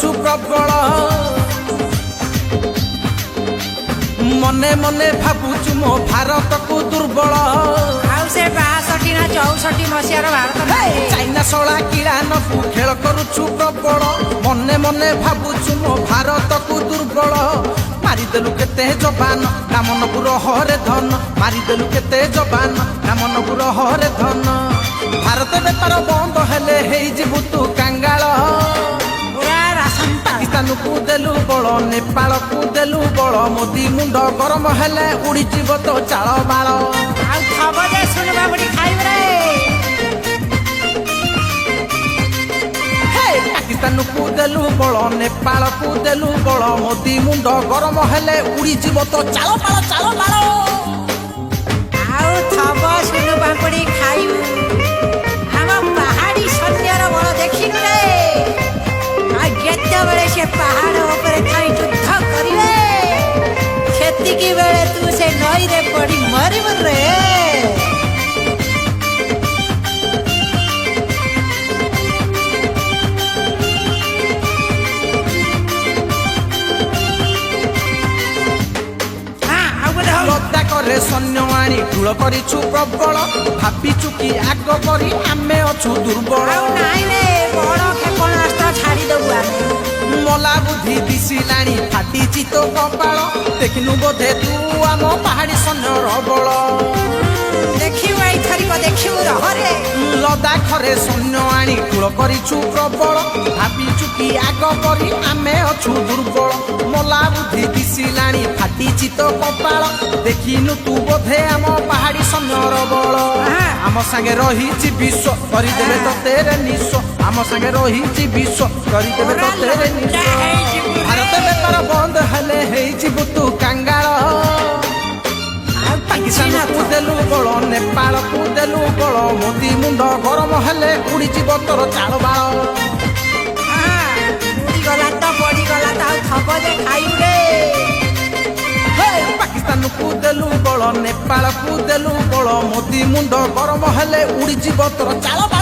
କରୁଛୁ ପ୍ରବଳ ମନେ ମନେ ଭାବୁଛୁ ମୋ ଭାରତକୁ ଦୁର୍ବଳ ଆଉ ସେ 62 ନା 64 ମସିହାର ଭାରତ ଚାଇନା ଶଳା କିଳା ନକୁ ଖେଳ କରୁଛୁ ପ୍ରବଳ ମନେ ମନେ ଭାବୁଛୁ ମୋ ଭାରତକୁ ଦୁର୍ବଳ ମାରିଦେଲୁ କେତେ ଯବାନ ନାମନପୁର ହରେ ଧନ ମାରିଦେଲୁ କେତେ ଯବାନ ନାମନପୁର ହରେ ଧନ ଭାରତ ବେପାର ବନ୍ଦ ହେଲେ ହେଇଯିବୁ ତୁ କାଙ୍ଗାଳ ପାକିସ୍ତାନକୁ ଦେଲୁ ବଳ ନେପାଳକୁ ଦେଲୁ ବଳ ମୋଦି ମୁଣ୍ଡ ଗରମ ହେଲେ ଉଡ଼ିଯିବ ତ ଚାଳ ବାଳ ଆଉ ଖବ ଯେ ଶୁଣିବା ବୁଢ଼ୀ ଖାଇବରେ ପାକିସ୍ତାନକୁ ଦେଲୁ ବଳ ନେପାଳକୁ ଦେଲୁ ବଳ ମୋଦି ମୁଣ୍ଡ ଗରମ ହେଲେ ଉଡ଼ିଯିବ ତ ଚାଳ ବାଳ ଚାଳ ବାଳ ଆଉ ଖବ ଶୁଣିବା ବୁଢ଼ୀ ଖାଇବୁ ଆମ ପାହାଡ଼ି ସୈନ୍ୟର ବଳ ଦେଖିନୁ ରେ ଯେତେବେଳେ ସେ ପାହାଡ଼ ଉପରେ ଥାଇ ଯୁଦ୍ଧ କରିବେ ସେତିକି ବେଳେ ତୁ ସେ ନଈରେ ପଡ଼ି ମରିବୁ ରେ ଲଦାଖରେ ସୈନ୍ୟ ଆଣି ଠୁଳ କରିଛୁ ପ୍ରବଳ ଭାବିଛୁ କି ଆଗ କରି ଆମେ ଅଛୁ ଦୁର୍ବଳ ନାଇଁ ରେ ବଡ଼ କ୍ଷେପଣାସ୍ତ୍ର ଛାଡ଼ିଦେବୁ ଆମେ ମଲା ବୁଦ୍ଧି ଦିଶିଲାଣି ଫାଟିଛି ତ କପାଳ ଦେଖିନୁ ବୋଧେ ତୁ ଆମ ପାହାଡ଼ି ସୈନ୍ୟର ବଳ ଦେଖିବୁ ଏଇଥରିକ ଦେଖିବୁ ରହରେ ଲଦାଖରେ ସୈନ୍ୟ ଆଣି ଠୁଳ କରିଛୁ ପ୍ରବଳ ଭାବିଛୁ କି ଆଗ କରି ଆମେ ଅଛୁ ଦୁର୍ବଳ ମଲା ବୁଦ୍ଧି ଦିଶିଲାଣି ଫାଟିଛି ତ କପାଳ ଦେଖିନୁ ତୁ ବୋଧେ ଆମ ପାହାଡ଼ି ସୈନ୍ୟର ବଳ ଆମ ସାଙ୍ଗେ ରହିଛି ବିଶ୍ୱ କରିଦେବେ ତତେରେ ନିଶ ଆମ ସାଙ୍ଗେ ରହିଛି ବିଶ୍ୱ କରିଦେବେ ତତେରେ ନିଶ ଭାରତ ବେପାର ବନ୍ଦ ହେଲେ ହେଇଯିବୁ ତୁ କାଙ୍ଗାଳ ପାକିସ୍ତାନକୁ ଦେଲୁ ବଳ ନେପାଳକୁ ଦେଲୁ ବଳ ମୋଦି ମୁଣ୍ଡ ଗରମ ହେଲେ ଉଡ଼ିଯିବ ତୋର ଚାଳ ବାଳ ଉଡ଼ିଗଲା ତ ପଡ଼ିଗଲା ତ ଆଉ ଥବ ଯେ ଖାଇବୁ ରେ ପାକିସ୍ତାନକୁ ଦେଲୁ ବଳ ନେପାଳକୁ ଦେଲୁ ବଳ ମୋଦି ମୁଣ୍ଡ ଗରମ ହେଲେ ଉଡ଼ିଯିବ ତୋର ଚାଳ ବାଳ